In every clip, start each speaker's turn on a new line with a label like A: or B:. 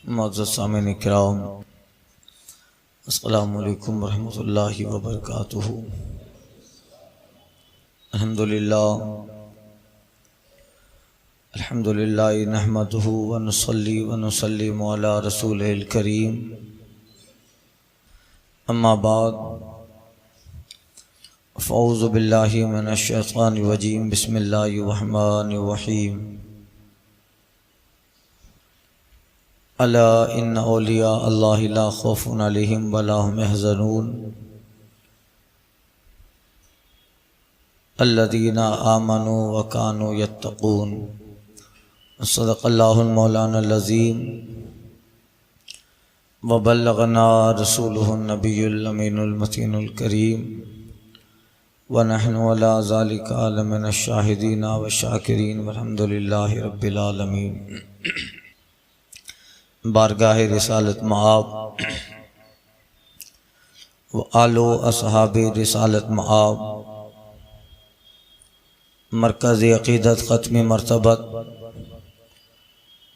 A: معزز سامعین کرام، السلام علیکم ورحمۃ اللہ وبرکاتہ۔ الحمدللہ نحمدہ ونصلی ونسلم علی رسولہ الکریم، اما بعد فاعوذ باللہ من الشیطان الرجیم، بسم اللہ الرحمن الرحیم۔ الا ان اولیاء اللہ لا خوف علیہم ولا هم يحزنون الذین آمنوا وکانوا یتقون۔ صدق اللہ المولانا العظیم وبلغنا رسولہ النبی الامین المتین الکریم، ونحن علی ذلک من الشاہدین والشاکرین والحمد للہ رب العالمین۔ بارگاہ رسالت مآب و آل و اصحاب رسالت مآب، مرکز عقیدت ختم مرتبت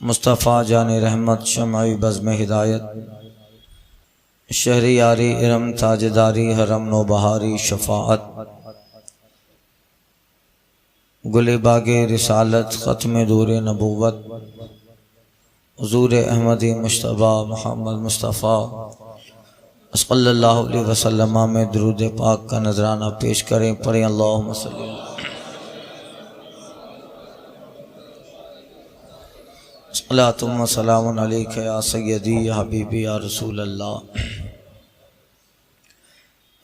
A: مصطفیٰ جان رحمت شمع بزم ہدایت، شہریاری ارم تاجداری حرم نو بہاری شفاعت، گل باغ رسالت ختم دور نبوت، حضور احمدی مجتبیٰ محمد مصطفیٰ صلی اللہ علیہ وسلم میں درود پاک کا نذرانہ پیش کریں۔ پڑھیں اللہم صلی اللہ صلاۃ و سلام علیک یا سیدی یا حبیبی یا رسول اللہ۔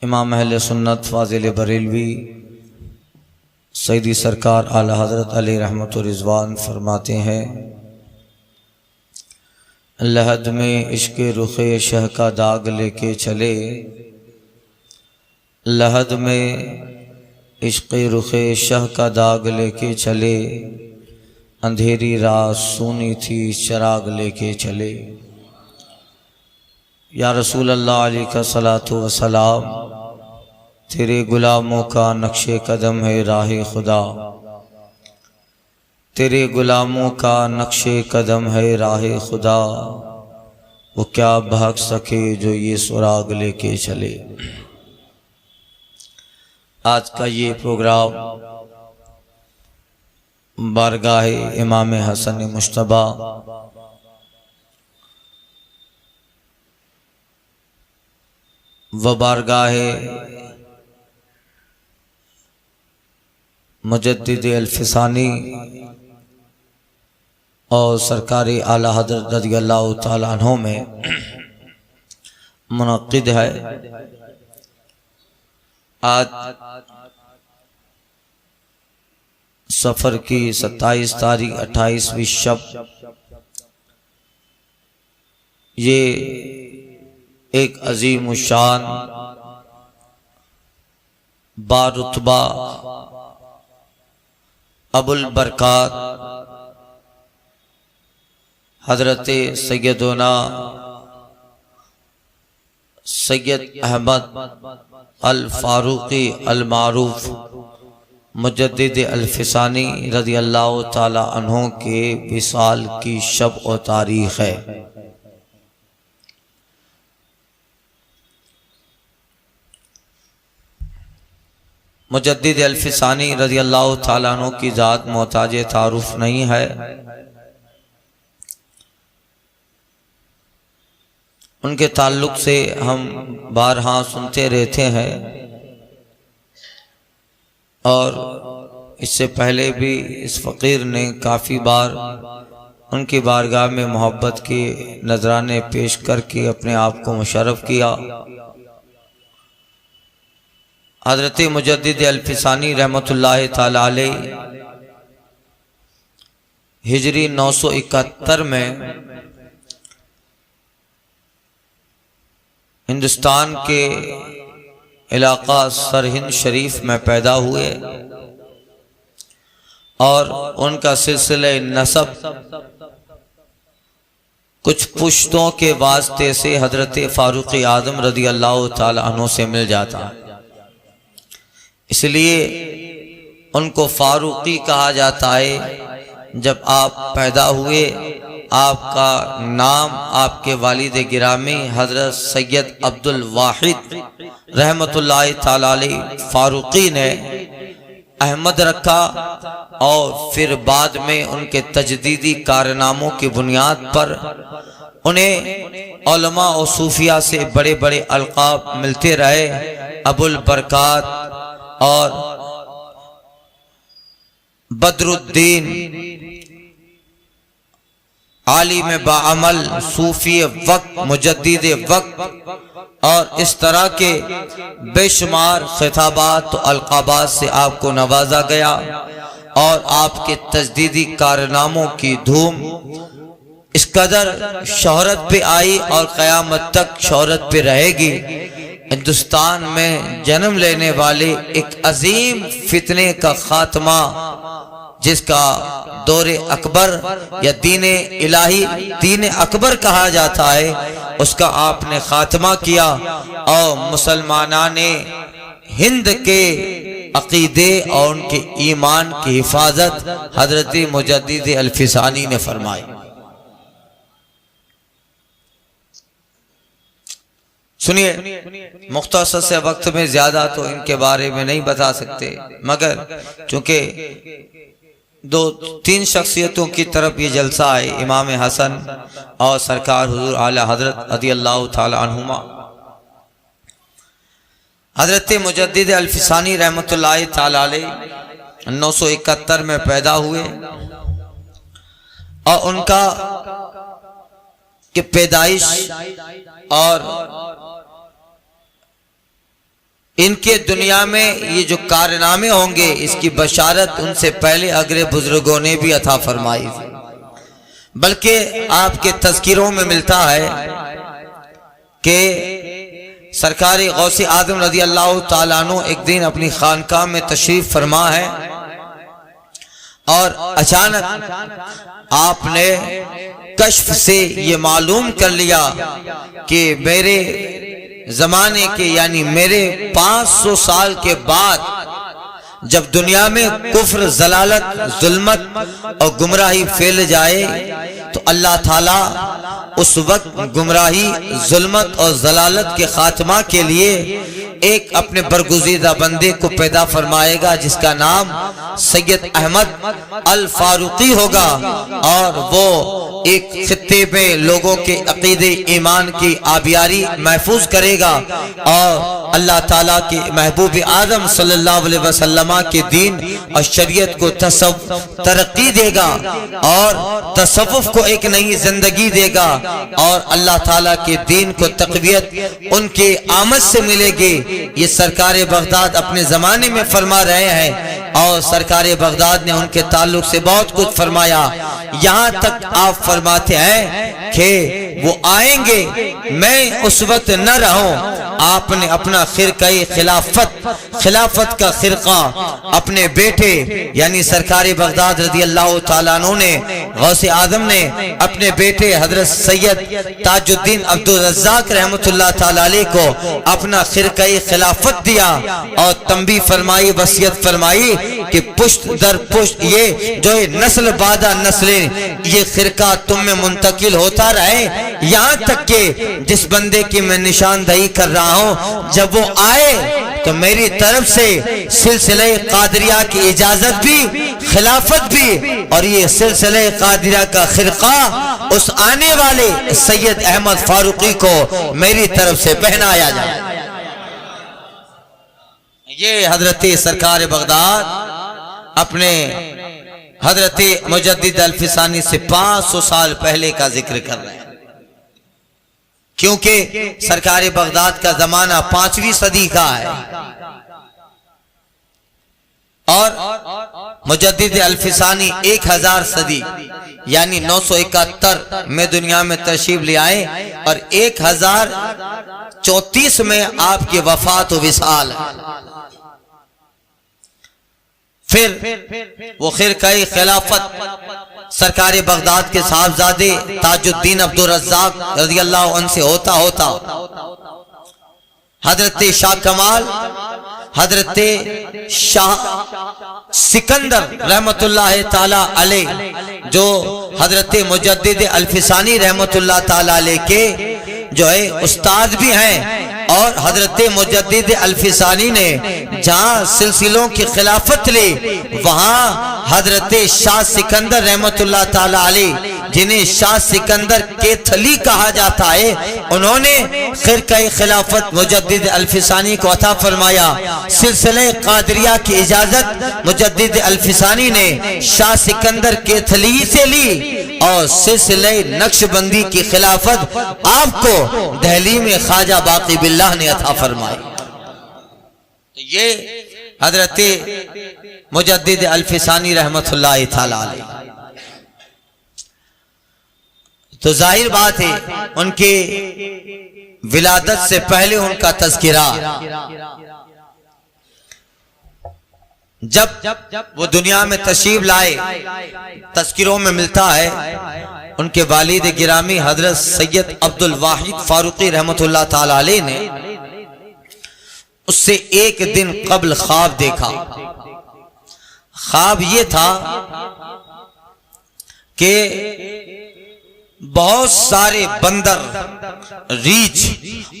A: امام اہل سنت فاضل بریلوی سیدی سرکار اعلیٰ حضرت علیہ رحمت و رضوان فرماتے ہیں، لحد میں عشق رخ شہ کا داغ لے کے چلے، لحد میں عشق رخ شہ کا داغ لے کے چلے، اندھیری رات سونی تھی چراغ لے کے چلے۔ یا رسول اللہ علیہ الصلاۃ والسلام، تیرے غلاموں کا نقش قدم ہے راہ خدا، تیرے غلاموں کا نقش قدم ہے راہ خدا، وہ کیا بھاگ سکے جو یہ سراغ لے کے چلے۔ آج کا یہ پروگرام بارگاہ امام حسن مجتبیٰ و بارگاہ مجدد الفسانی اور سرکاری اعلیٰ حضرت رضی اللہ تعالیٰ عنہ میں منعقد ہے۔ آج سفر کی 27 تاریخ 28ویں شب، یہ ایک عظیم الشان بارتبہ ابو البرکات حضرت سیدنا سید احمد الفاروقی المعروف مجدد الفسانی رضی اللہ تعالی عنہ کے وصال کی شب و تاریخ ہے۔ مجدد الفسانی رضی اللہ تعالی عنہ کی ذات محتاج تعارف نہیں ہے، ان کے تعلق سے ہم بارہا سنتے رہتے ہیں، اور اس سے پہلے بھی اس فقیر نے کافی بار ان کی بارگاہ میں محبت کے نذرانے پیش کر کے اپنے آپ کو مشرف کیا۔ حضرت مجدد الفسانی رحمۃ اللہ تعالی علیہ ہجری 971 میں ہندوستان کے علاقہ سرہند شریف میں پیدا ہوئے، اور ان کا سلسلہ نسب کچھ پشتوں کے واسطے سے حضرت فاروق اعظم رضی اللہ تعالی عنہ سے مل جاتا، اس لیے ان کو فاروقی کہا جاتا ہے۔ جب آپ پیدا ہوئے آپ کا نام آپ کے والد گرامی حضرت سید عبد الواحد رحمت اللہ تعالی علیہ فاروقی نے احمد رکھا، اور پھر بعد میں ان کے تجدیدی کارناموں کی بنیاد پر انہیں علماء و صوفیاء سے بڑے بڑے القاب ملتے رہے، ابو البرکات اور بدر الدین، عالم باعمل، صوفی وقت، مجدد وقت، اور اس طرح کے بے شمار خطابات و القابات سے آپ کو نوازا گیا، اور آپ کے تجدیدی کارناموں کی دھوم اس قدر شہرت پہ آئی اور قیامت تک شہرت پہ رہے گی۔ ہندوستان میں جنم لینے والے ایک عظیم فتنے کا خاتمہ، جس کا دور اکبر یا دین الہی دین اکبر کہا جاتا ہے، اس کا آپ نے خاتمہ کیا، اور مسلمانان ہند کے عقیدے اور ان کے ایمان کی حفاظت حضرت مجدد الفسانی نے فرمائی۔ سنیے، مختصر سے وقت میں زیادہ تو ان کے بارے میں نہیں بتا سکتے، مگر چونکہ دو تین شخصیتوں کی طرف یہ جلسہ ہے، امام حسن اور سرکار حضور اعلی حضرت رضی اللہ تعالی عنہما۔ حضرت مجدد الفسانی رحمت اللہ تعالی علیہ 971 میں پیدا ہوئے، اور ان کا کہ پیدائش اور ان کے دنیا میں یہ جو کارنامے ہوں گے، اس کی بشارت ان سے پہلے اگلے بزرگوں نے بھی عطا فرمائی، بلکہ آپ کے تذکروں میں ملتا ہے کہ سرکار غوث اعظم رضی اللہ تعالیٰ عنہ ایک دن اپنی خانقاہ میں تشریف فرما ہے، اور اچانک آپ نے کشف سے یہ معلوم کر لیا کہ میرے زمانے کے یعنی میرے 500 سال کے بعد جب دنیا میں کفر، ضلالت، ظلمت اور گمراہی پھیل جائے تو اللہ تعالیٰ اس وقت گمراہی، ظلمت اور ضلالت کے خاتمہ کے لیے ایک اپنے برگزیدہ بندے کو پیدا فرمائے گا، جس کا نام سید احمد الفاروقی ہوگا، اور وہ ایک خطے میں لوگوں کے عقیدے ایمان کی آبیاری محفوظ کرے گا، اور اللہ تعالیٰ کے محبوب اعظم صلی اللہ علیہ وسلم کے دین اور شریعت کو ترقی دے گا، اور تصوف کو ایک نئی زندگی دے گا، اور اللہ تعالیٰ کے دین کو تقویت ان کے آمد سے ملے گی۔ یہ سرکار بغداد اپنے زمانے میں فرما رہے ہیں، اور سرکار بغداد نے ان کے تعلق سے بہت کچھ فرمایا، یہاں تک آپ فرماتے ہیں کہ وہ آئیں گے، میں اس وقت نہ رہوں۔ آپ نے اپنا خرقہ خلافت کا خرقہ اپنے بیٹے یعنی سرکار بغداد رضی اللہ تعالیٰ عنہ نے، غوث اعظم نے اپنے بیٹے حضرت سید تاج الدین عبد الرزاق رحمت اللہ تعالیٰ علیہ کو اپنا خرقہ خلافت دیا، اور تنبیہ فرمائی، وصیت فرمائی کہ پشت در پشت یہ جو نسل بعد نسل یہ خرقہ تم میں منتقل ہوتا رہے، یہاں تک کہ جس بندے کی میں نشاندہی کر رہا ہوں جب وہ آئے تو میری طرف سے سلسلہ قادریہ کی اجازت بھی، خلافت بھی، اور یہ سلسلہ قادریہ کا خرقہ اس آنے والے سید احمد فاروقی کو میری طرف سے پہنایا جائے۔ یہ حضرت سرکار بغداد اپنے حضرت مجدد الفسانی سے 500 سال پہلے کا ذکر کر رہے ہیں، کیونکہ سرکار بغداد کا زمانہ 5ویں صدی کا ہے، اور مجدد الفسانی 1000 صدی یعنی 971 میں دنیا میں تشریف لے آئے، اور 1034 میں آپ کی وفات و وصال ہے۔ پھر وہ خرقہ خلافت سرکار بغداد کے صاحبزادے تاج الدین عبد الرزاق رضی اللہ عنہ سے ہوتا حضرت شاہ کمال حضرت شاہ سکندر رحمت اللہ تعالی علیہ جو حضرت مجدد الفسانی رحمت اللہ تعالی علیہ کے جو ہے استاد بھی ہیں، اور حضرت مجدد الفسانی نے جہاں سلسلوں کی خلافت لی وہاں حضرت شاہ سکندر رحمت اللہ تعالی علیہ جنہیں شاہ سکندر کے تھلی کہا جاتا ہے، انہوں نے خرقہ خلافت مجدد الفسانی کو عطا فرمایا۔ سلسلہ قادریہ کی اجازت مجدد الفسانی نے شاہ سکندر کے تھلی سے لی، اور سلسلہ نقشبندی کی خلافت آپ کو دہلی میں خواجہ باقی باللہ نے عطا فرمائی۔ یہ حضرت مجدد الفسانی رحمت اللہ تعالی علیہ۔ تو ظاہر بات ہے ان کی ولادت سے پہلے ان کا تذکرہ جب وہ دنیا میں تشریف لائے تذکروں میں ملتا ہے ان کے والد گرامی حضرت سید عبد الواحد فاروقی رحمت اللہ تعالی علیہ نے اس سے ایک دن قبل خواب دیکھا۔ خواب یہ تھا کہ بہت سارے بندر، ریچھ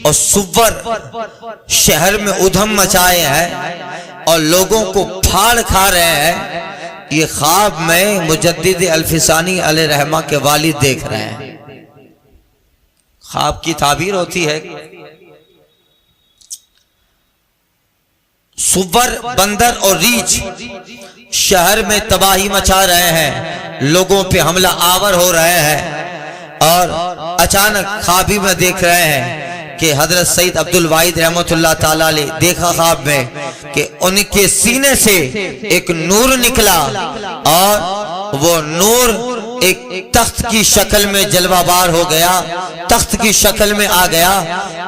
A: اور سور شہر میں ادھم مچائے ہیں اور لوگوں کو پھاڑ کھا رہے ہیں۔ یہ خواب میں مجدد الفسانی علیہ رحمہ کے والد دیکھ رہے ہیں۔ خواب کی تعبیر ہوتی ہے سور، بندر اور ریچھ شہر میں تباہی مچا رہے ہیں، لوگوں پہ حملہ آور ہو رہے ہیں، اور اچانک خوابی میں دیکھ رہے ہیں کہ حضرت سید عبد الواحد رحمت اللہ تعالی علیہ دیکھا خواب میں کہ ان کے سینے سے ایک نور نکلا، اور وہ نور ایک تخت کی شکل میں جلوہ بار ہو گیا، تخت کی شکل میں آ گیا،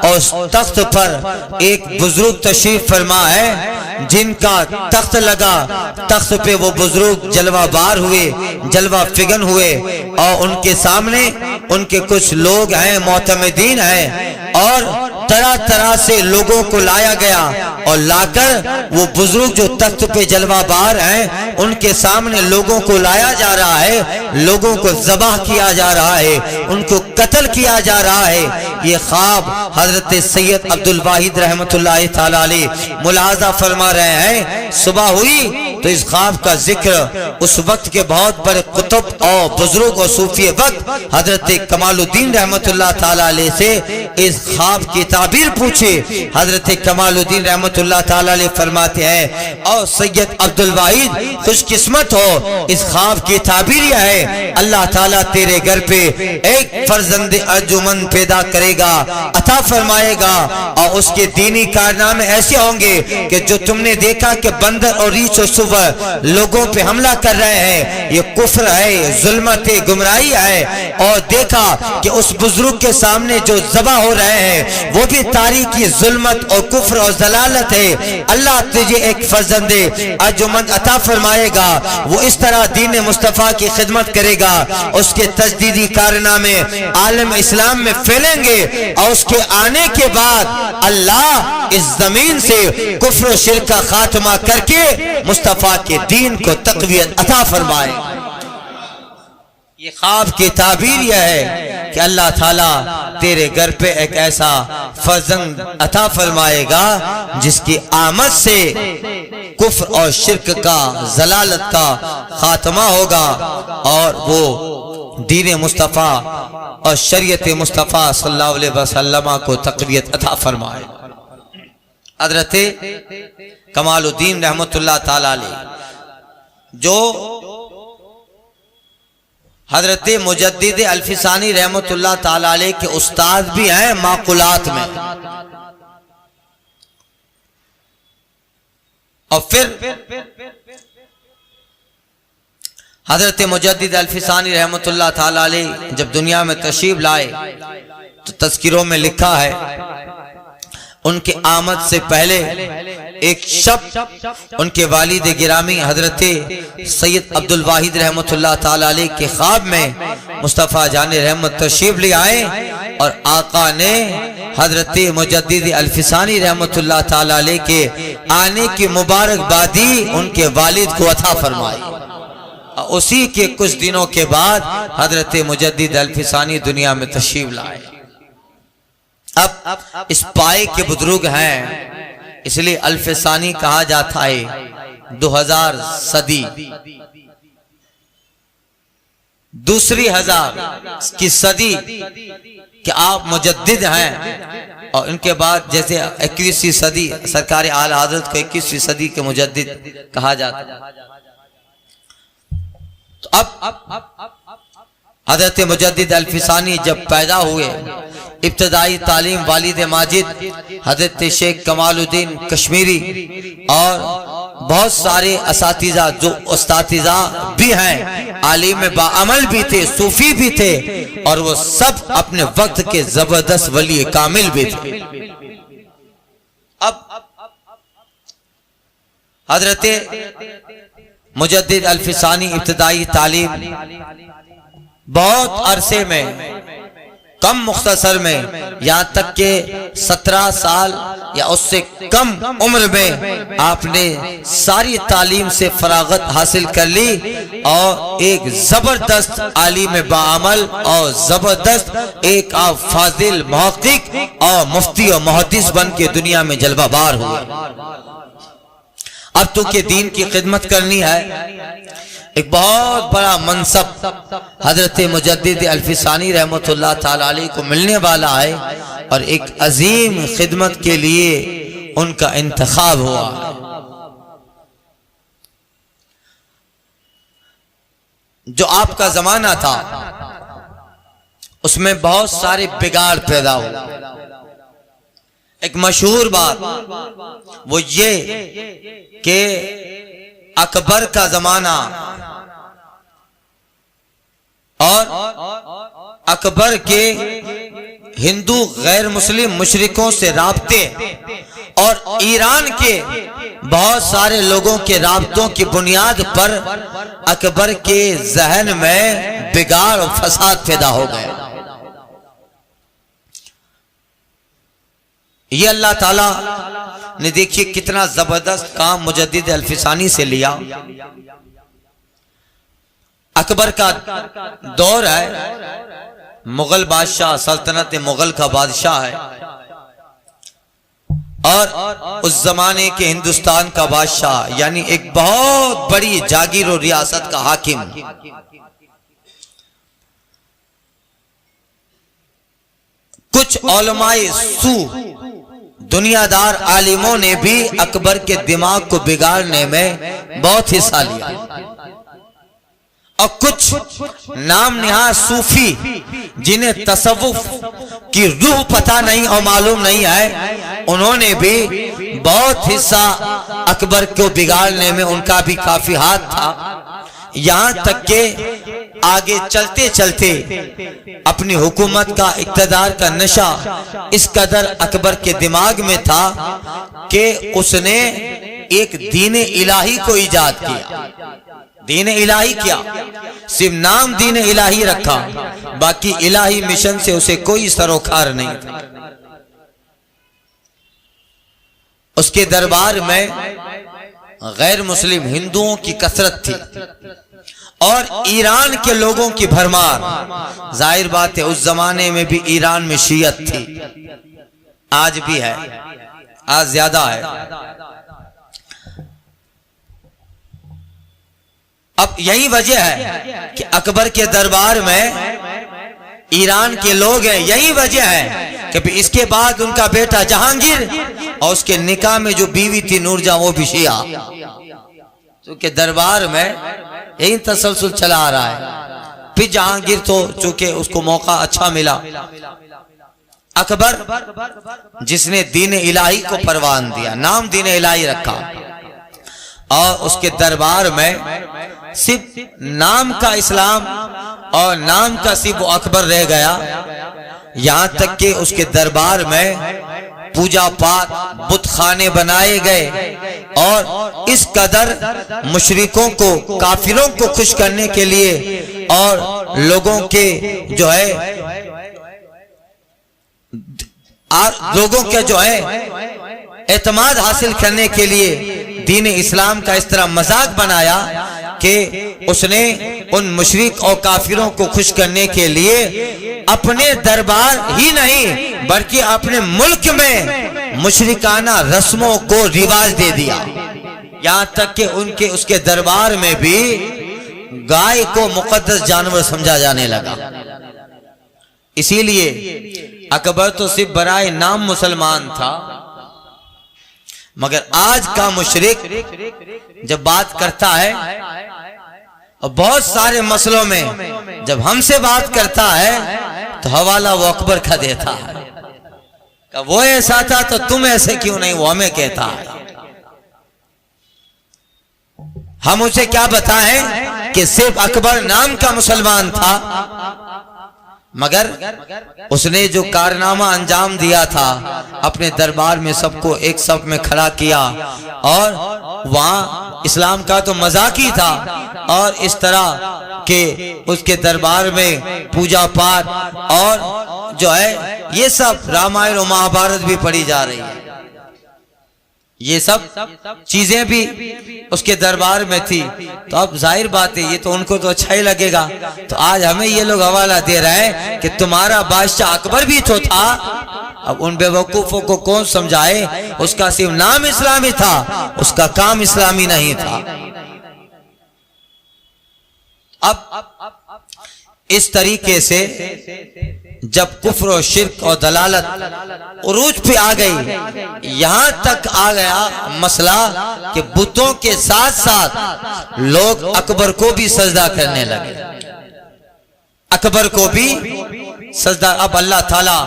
A: اور اس تخت پر ایک بزرگ تشریف فرما ہے جن کا تخت لگا، تخت پہ وہ بزرگ جلوہ بار ہوئے، جلوہ فگن ہوئے، اور ان کے سامنے ان کے کچھ لوگ ہیں، معتمدین ہیں، اور طرح طرح سے لوگوں کو لایا گیا، اور لا کر وہ بزرگ جو تخت پہ جلوہ بار ہیں ان کے سامنے لوگوں کو لایا جا رہا ہے، لوگوں کو ذبح کیا جا رہا ہے، ان کو قتل کیا جا رہا ہے۔ یہ خواب حضرت سید عبد الواحد رحمت اللہ تعالی علیہ ملاحظہ فرما رہے ہیں۔ صبح ہوئی تو اس خواب کا ذکر اس وقت کے بہت بڑے قطب اور بزرگ اور صوفی وقت حضرت کمال الدین رحمت اللہ تعالی علیہ سے اس خواب کی تعبیر پوچھے۔ حضرت کمال الدین رحمت اللہ تعالی علیہ فرماتے ہیں، اور سید عبد الواحد خوش قسمت ہو، اس خواب کی تعبیر یہ ہے اللہ تعالیٰ تیرے گھر پہ ایک فرزند ارجمند پیدا کرے گا، عطا فرمائے گا، اور اس کے دینی کارنامے ایسے ہوں گے کہ جو تم نے دیکھا کہ بندر اور ریچھ اور سور لوگوں پہ حملہ کر رہے ہیں، یہ کفر ہے، ظلمت ہے، گمراہی ہے، اور دیکھا کہ اس بزرگ کے سامنے جو ذبح ہو رہے ہیں وہ بھی تاریکی ظلمت اور کفر اور ضلالت ہے۔ اللہ تجھے ایک فرزند ارجمند عطا فرمائے گا، وہ اس طرح دین مصطفیٰ کی خدمت کرے گا، اس کے تجدیدی کارنامے عالم اسلام میں پھیلیں گے، اور اس کے آنے کے بعد اللہ اس زمین سے کفر و شرک کا خاتمہ کر کے مصطفیٰ کے دین کو تقویت عطا فرمائے۔ یہ خواب کی تعبیر یہ ہے کہ اللہ تعالیٰ تیرے گھر پہ ایک ایسا فرزند عطا فرمائے گا جس کی آمد سے کفر اور شرک کا، ضلالت کا خاتمہ ہوگا، اور وہ دین مصطفیٰ اور شریعت مصطفیٰ صلی اللہ علیہ وسلم کو تقویت عطا فرمائے۔ حضرت کمال الدین رحمت اللہ تعالی علیہ جو حضرت مجدد الفسانی رحمت اللہ تعالی علیہ کے استاد بھی ہیں معقولات میں، اور پھر حضرت مجدد الفسانی رحمت اللہ تعالی علیہ جب دنیا میں تشریف لائے تو تذکروں میں لکھا ہے ان کے آمد سے پہلے ایک شب ان کے والد گرامی حضرت سید عبد الواحد رحمت اللہ تعالی علیہ کے خواب میں مصطفیٰ جان رحمت تشریف لے آئے، اور آقا نے حضرت مجدد الفسانی رحمت اللہ تعالی علیہ کے آنے کی مبارکبادی ان کے والد کو عطا فرمائی۔ اسی کے کچھ دنوں کے بعد حضرت مجدد الفسانی دنیا میں تشریف لائے۔ اب اس پائے کے بزرگ ہیں، اس لیے الفسانی کہا جاتا ہے 2000 صدی، دوسری ہزار کی صدی کہ آپ مجدد ہیں، اور ان کے بعد جیسے 21ویں صدی سرکار اعلی حضرت کو 21ویں صدی کے مجدد کہا جاتا ہے۔ تو اب حضرت مجدد الفسانی جب پیدا ہوئے، ابتدائی تعلیم والد ماجد حضرت شیخ کمال الدین کشمیری اور بہت سارے اساتذہ جو اساتذہ بھی ہیں، عالم باعمل بھی تھے، صوفی بھی تھے، اور وہ سب اپنے وقت کے زبردست ولی کامل بھی تھے۔ اب حضرت مجدد الفسانی ابتدائی تعلیم بہت عرصے میں، کم مختصر میں، یہاں تک کہ 17 سال یا اس سے کم عمر میں آپ نے ساری تعلیم سے فراغت حاصل کر لی، اور ایک زبردست عالم باعمل اور زبردست ایک فاضل محقق اور مفتی و محدث بن کے دنیا میں جلوہ بار ہوئے۔ اب تو کہ دین کی خدمت کرنی ہے، ایک بہت بڑا منصب حضرت مجدد الفسانی رحمۃ اللہ تعالی علیہ کو ملنے والا ہے، اور ایک عظیم خدمت کے لیے ان کا انتخاب ہوا۔ جو آپ کا زمانہ تھا اس میں بہت سارے بگاڑ پیدا ہوئے۔ ایک مشہور بات وہ یہ کہ اکبر کا زمانہ اور اکبر کے ہندو غیر مسلم مشرکوں سے رابطے اور ایران کے بہت سارے لوگوں کے رابطوں کی بنیاد پر اکبر کے ذہن میں بگاڑ اور فساد پیدا ہو گئے۔ یہ اللہ تعالیٰ نے دیکھیے کتنا زبردست کام مجدد الفسانی سے لیا۔ اکبر کا دور ہے، مغل بادشاہ، سلطنت مغل کا بادشاہ ہے، اور اس زمانے کے ہندوستان کا بادشاہ، یعنی ایک بہت بڑی جاگیر و ریاست کا حاکم۔ کچھ علماء سو، دنیا دار عالموں نے بھی اکبر کے دماغ کو بگاڑنے میں بہت حصہ لیا، اور کچھ نام نہاد صوفی جنہیں تصوف کی روح پتہ نہیں اور معلوم نہیں ہے، انہوں نے بھی بہت حصہ اکبر کو بگاڑنے میں ان کا بھی کافی ہاتھ تھا۔ یہاں تک کہ آگے چلتے چلتے اپنی حکومت کا اقتدار کا نشہ اس قدر اکبر کے دماغ میں تھا کہ اس نے ایک دین الہی کو ایجاد کیا۔ دین الہی کیا؟ صرف نام دین الہی رکھا، باقی الہی مشن سے اسے کوئی سروکار نہیں تھا۔ اس کے دربار میں غیر مسلم ہندوؤں کی کثرت تھی، اور ایران کے لوگوں کی بھرمار۔ ظاہر بات ہے اس زمانے میں بھی ایران میں شیعت تھی، آج بھی ہے، آج زیادہ ہے۔ اب یہی وجہ ہے کہ اکبر کے دربار میں ایران کے لوگ ہیں، یہی وجہ ہے کہ اس کے بعد ان کا بیٹا جہانگیر اور اس کے نکاح میں جو بیوی تھی نور جہاں وہ بھی شیعہ، چونکہ دربار میں یہی تسلسل چلا آ رہا ہے۔ پھر جہانگیر تو چونکہ اس کو موقع اچھا ملا، اکبر جس نے دین الہی کو پروان دیا، نام دین الہی رکھا، اور اس کے دربار میں صرف نام کا اسلام اور نام کا صرف وہ اکبر رہ گیا، یہاں تک کہ اس کے دربار میں پوجا پاٹ بت خانے بنائے گئے، اور اس قدر مشرکوں کو، کافروں کو خوش کرنے کے لیے اور لوگوں کے جو ہے لوگوں کا جو ہے اعتماد حاصل کرنے کے لیے دین اسلام کا اس طرح مذاق بنایا کہ اس نے ان مشرک اور کافروں کو خوش کرنے کے لیے اپنے دربار ہی نہیں بلکہ اپنے ملک میں مشرکانہ رسموں کو رواج دے دیا، یہاں تک کہ اس کے دربار میں بھی گائے کو مقدس جانور سمجھا جانے لگا۔ اسی لیے اکبر تو صرف برائے نام مسلمان تھا، مگر آج کا مشرک جب بات کرتا ہے اور بہت سارے مسئلوں میں جب ہم سے بات کرتا ہے تو حوالہ وہ اکبر کا دیتا ہے کہ وہ ایسا تھا تو تم ایسے کیوں نہیں، وہ ہمیں کہتا ہے۔ ہم اسے کیا بتائیں کہ صرف اکبر نام کا مسلمان تھا، مگر اس نے جو کارنامہ انجام دیا تھا اپنے دربار میں سب کو ایک صف میں کھڑا کیا، اور وہاں اسلام کا تو مذاق ہی تھا، اور اس طرح کہ اس کے دربار میں پوجا پاٹ اور جو ہے یہ سب رامائن و مہابھارت بھی پڑھی جا رہی ہے، یہ سب چیزیں بھی اس کے دربار میں تھی۔ تو اب ظاہر بات ہے یہ تو ان کو تو اچھا ہی لگے گا، تو آج ہمیں یہ لوگ حوالہ دے رہے ہیں کہ تمہارا بادشاہ اکبر بھی تو تھا۔ اب ان بے وقوفوں کو کون سمجھائے، اس کا صرف نام اسلامی تھا، اس کا کام اسلامی نہیں تھا۔ اب اس طریقے سے جب کفر و شرک اور دلالت عروج پہ آ گئی، یہاں تک آ گیا مسئلہ کہ بتوں کے ساتھ ساتھ لوگ اکبر کو بھی سجدہ کرنے لگے، اکبر کو بھی سجدہ۔ اب اللہ تعالیٰ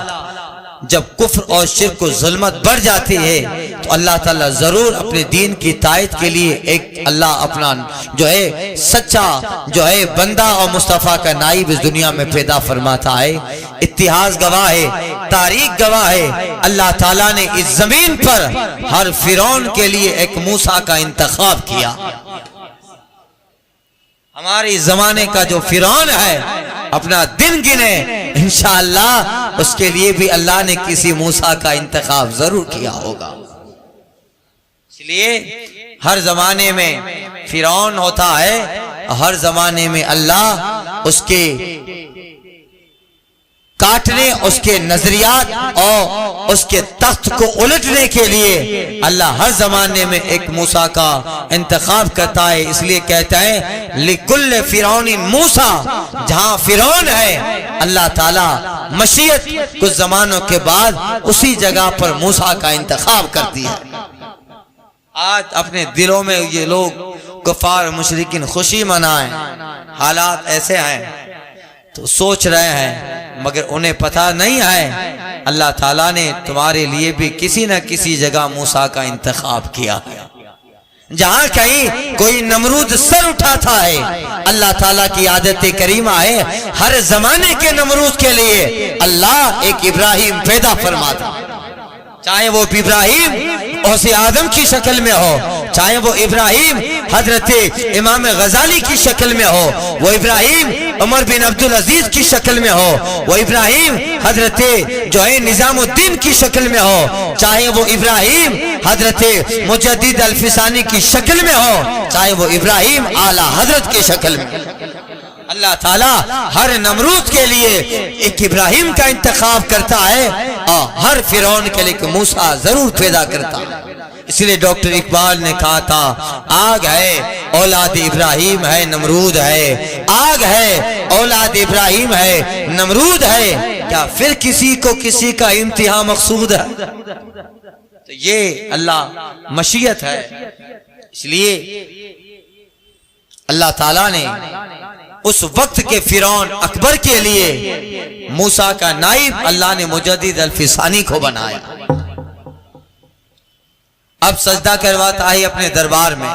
A: جب کفر اور شرک و ظلمت بڑھ جاتی ہے تو اللہ تعالیٰ ضرور اپنے دین کی تائید کے لیے ایک اللہ اپنا جو ہے سچا جو ہے بندہ اور مصطفیٰ کا نائب اس دنیا میں پیدا فرماتا ہے۔ اتہاس گواہ ہے، تاریخ گواہ ہے، اللہ تعالیٰ نے اس زمین پر ہر فرعون کے لیے ایک موسیٰ کا انتخاب کیا۔ ہمارے زمانے کا جو فرعون ہے اپنا دن گنے، انشاءاللہ اس کے لیے بھی اللہ نے کسی موسیٰ کا انتخاب ضرور کیا ہوگا۔ اس لیے ہر زمانے میں فرعون ہوتا ہے، ہر زمانے میں اللہ اس کے کاٹنے، اس کے نظریات اور اس کے تخت کو الٹنے کے لیے اللہ ہر زمانے میں ایک موسیٰ کا انتخاب کرتا ہے۔ اس لیے کہتا ہے لِكُلِّ فِرْعَوْنٍ مُوسَىٰ، جہاں فرعون ہے اللہ تعالیٰ مشیت کچھ زمانوں کے بعد اسی جگہ پر موسیٰ کا انتخاب کرتی ہے۔ آج اپنے دلوں میں یہ لوگ کفار مشرکین خوشی منائیں، حالات ایسے ہیں تو سوچ رہے ہیں، مگر انہیں پتہ نہیں ہے اللہ تعالیٰ نے تمہارے لیے بھی کسی نہ کسی جگہ موسیٰ کا انتخاب کیا ہے۔ جہاں کہیں کوئی نمرود سر اٹھاتا ہے، اللہ تعالیٰ کی عادت کریمہ ہے ہر زمانے کے نمرود کے لیے اللہ ایک ابراہیم پیدا فرماتا، چاہے وہ ابراہیم اوصی آدم کی شکل میں ہو، چاہے وہ ابراہیم حضرت امام غزالی کی شکل میں ہو، وہ ابراہیم عمر بن عبدالعزیز کی شکل میں ہو، وہ ابراہیم حضرت جو ہے نظام الدین کی شکل میں ہو، چاہے وہ ابراہیم حضرت مجدد الفسانی کی شکل میں ہو، چاہے وہ ابراہیم اعلی حضرت کی شکل میں۔ اللہ تعالیٰ ہر نمرود کے لیے ایک ابراہیم کا انتخاب کرتا ہے اور ہر فرعون کے لیے ایک موسیٰ ضرور پیدا کرتا ہے۔ اس لیے ڈاکٹر اقبال نے کہا تھا آگ ہے اولاد ابراہیم ہے نمرود ہے، آگ ہے اولاد ابراہیم ہے نمرود ہے، کیا پھر کسی کو کسی کا امتحان مقصود ہے؟ تو یہ اللہ مشیت ہے۔ اس لیے اللہ تعالیٰ نے اس وقت کے فرعون اکبر کے لیے موسیٰ کا نائب اللہ نے مجدد الفسانی کو بنایا۔ اب سجدہ کرواتا ہے اپنے دربار میں،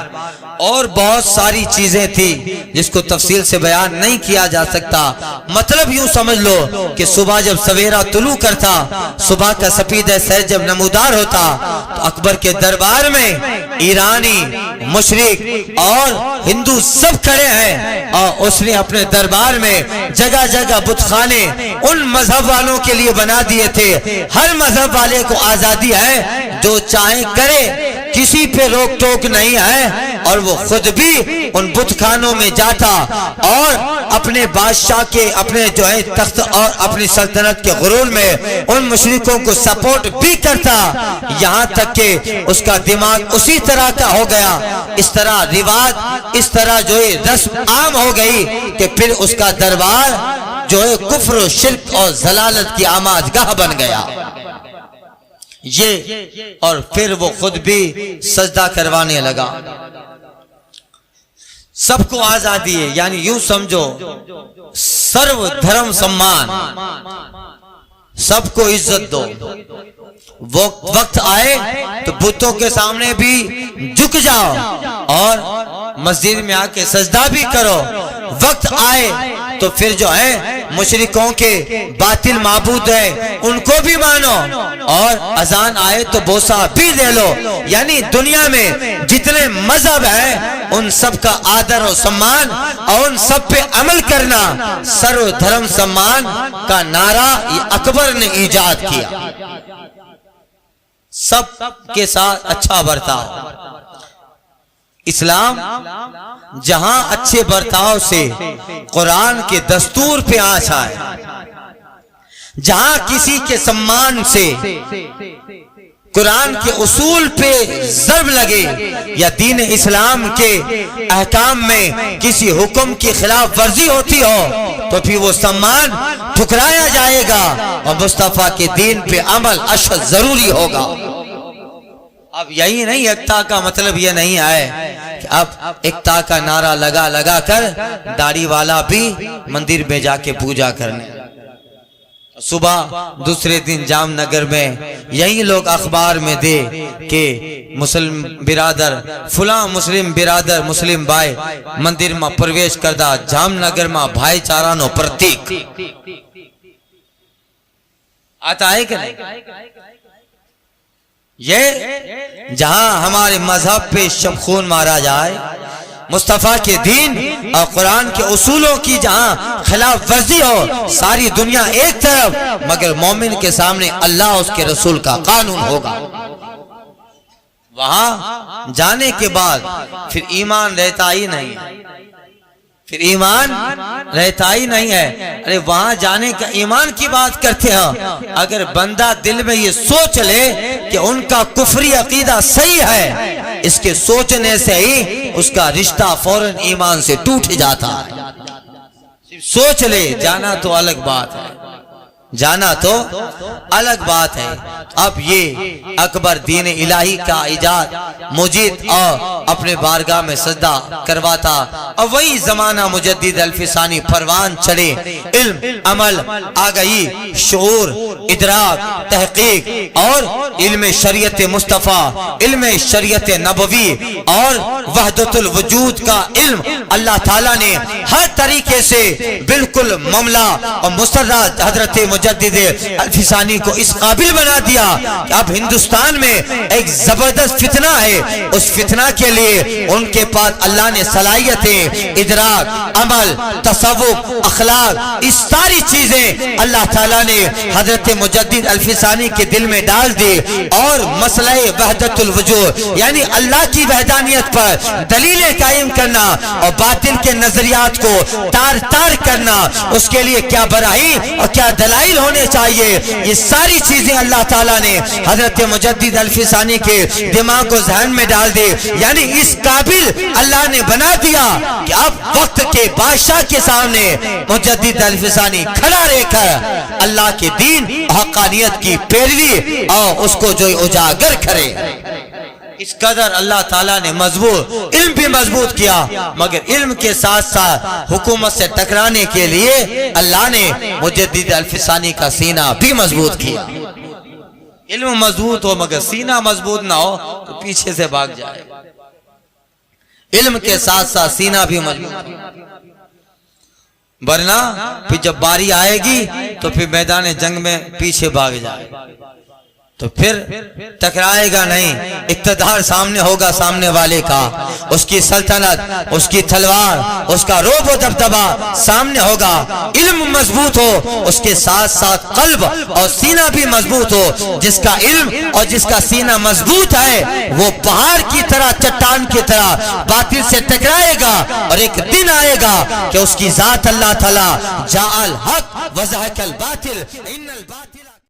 A: اور بہت ساری چیزیں تھی جس کو تفصیل سے بیان نہیں کیا جا سکتا۔ مطلب یوں سمجھ لو کہ صبح جب سویرا طلوع کرتا، صبح کا سپید سیر جب نمودار ہوتا، تو اکبر کے دربار میں ایرانی، مشرق اور ہندو سب کھڑے ہیں، اور اس نے اپنے دربار میں جگہ جگہ بت خانے ان مذہب والوں کے لیے بنا دیے تھے۔ ہر مذہب والے کو آزادی ہے، جو چاہے کرے، کسی پہ روک ٹوک نہیں ہے، اور وہ خود بھی ان بت خانوں میں جاتا اور اپنے بادشاہ کے اپنے جو ہے تخت اور اپنی سلطنت کے غرور میں ان مشرکوں کو سپورٹ بھی کرتا، یہاں تک کہ اس کا دماغ اسی طرح کا ہو گیا، اس طرح رواج، اس طرح جو ہے رسم عام ہو گئی کہ پھر اس کا دربار جو ہے کفر و شرک اور ضلالت کی آماجگاہ بن گیا۔ یہ اور پھر وہ خود بھی سجدہ کروانے لگا۔ سب کو آزادی ہے، یعنی یوں سمجھو سرو دھرم سمان، سب کو عزت دو، وقت آئے تو بتوں کے سامنے بھی جھک جاؤ اور مسجد میں آ کے سجدہ بھی کرو، وقت آئے تو پھر جو ہے مشرکوں کے باطل معبود ہیں ان کو بھی مانو، اور اذان آئے تو بوسہ بھی دے لو۔ یعنی دنیا میں جتنے مذہب ہیں ان سب کا آدر و سمان اور ان سب پہ عمل کرنا، سرو دھرم سمان کا نعرہ یہ اکبر نے ایجاد کیا۔ سب کے ساتھ اچھا برتاؤ۔ اسلام جہاں اچھے برتاؤ سے قرآن کے دستور پہ آنچ آئے، جہاں کسی کے سمان سے قرآن کے اصول پہ ضرب لگے یا دین اسلام کے احکام میں کسی حکم کی خلاف ورزی ہوتی ہو تو پھر وہ سمان ٹھکرایا جائے گا اور مصطفیٰ کے دین پہ عمل اشد ضروری ہوگا۔ اب یہی نہیں، اقتا کا مطلب یہ نہیں ہے کہ اب اقتا کا نعرہ لگا کر داڑھی والا بھی مندر میں جا کے پوجا کرنے۔ صبح دوسرے دن جام نگر میں یہی لوگ اخبار میں دے کہ مسلم برادر فلاں مسلم برادر مسلم بھائی مندر میں پرویش کردہ، جام نگر میں بھائی چارہ نو پرتیک آتا ہے کہ نہیں؟ یہ جہاں ہمارے مذہب پہ شب خون مارا جائے، مصطفیٰ کے دین اور قرآن کے اصولوں کی جہاں خلاف ورزی ہو، ساری دنیا ایک طرف مگر مومن کے سامنے اللہ اس کے رسول کا قانون ہوگا۔ وہاں جانے کے بعد پھر ایمان رہتا ہی نہیں، پھر ایمان رہتا ہی نہیں ہے۔ ارے وہاں جانے کا ایمان کی بات کرتے ہیں، اگر بندہ دل میں یہ سوچ لے کہ ان کا کفری عقیدہ صحیح ہے، اس کے سوچنے سے ہی اس کا رشتہ فوراً ایمان سے ٹوٹ جاتا ہے۔ سوچ لے، جانا تو الگ بات ہے، جانا تو الگ بات ہے۔ اب یہ اکبر دین الہی کا ایجاد مجید اور اپنے بارگاہ میں سجدہ کرواتا، اور وہی زمانہ مجدد الفسانی پروان چڑھے، علم، عمل، آگہی، شعور، ادراک، تحقیق اور علم شریعت مصطفیٰ، علم شریعت نبوی اور وحدت الوجود کا علم اللہ تعالیٰ نے ہر طریقے سے بالکل مملا اور مسترد حضرت مجدد الفسانی کو اس قابل بنا دیا کہ اب ہندوستان میں ایک زبردست فتنہ ہے، اس فتنہ کے لیے ان کے پاس اللہ نے صلاحیتیں، ادراک، عمل، تصوف، اخلاق، اس ساری چیزیں اللہ تعالیٰ نے حضرت مجدد الفسانی کے دل میں ڈال دی، اور مسئلہ وحدت الوجود یعنی اللہ کی وحدانیت پر دلیلیں قائم کرنا اور باطل کے نظریات کو تار تار کرنا، اس کے لیے کیا براہین اور کیا دلائل ہونے چاہیے، یہ ساری چیزیں اللہ تعالیٰ نے حضرت مجدد الفسانی کے دماغ کو ذہن میں ڈال دی، یعنی اس قابل اللہ نے بنا دیا کہ اب وقت کے بادشاہ کے سامنے مجدد الفسانی کھڑا رہ کر اللہ کے دین حقانیت کی پیروی اور اس کو جو اجاگر کرے۔ اس قدر اللہ تعالیٰ نے مضبوط علم بھی مضبوط کیا، مگر علم کے ساتھ ساتھ حکومت سے ٹکرانے کے لیے اللہ نے مجدد الفسانی کا سینہ بھی مضبوط کیا۔ علم مضبوط ہو مگر سینہ مضبوط نہ ہو تو پیچھے سے بھاگ جائے. علم کے ساتھ ساتھ سینہ بھی مضبوط ہو، ورنہ پھر جب باری آئے گی تو پھر میدان جنگ میں پیچھے بھاگ جائے تو پھر ٹکرائے گا نہیں. اقتدار سامنے ہوگا سامنے والے کا، اس کی سلطنت، اس کی تلوار، اس کا روب و دبدبہ سامنے ہوگا. علم مضبوط ہو، اس کے ساتھ ساتھ قلب اور سینہ بھی مضبوط ہو. جس کا علم اور جس کا سینہ مضبوط ہے وہ پہاڑ کی طرح، چٹان کی طرح باطل سے ٹکرائے گا، اور ایک دن آئے گا کہ اس کی ذات اللہ تعالی جاء الحق وزهق الباطل ان الباطل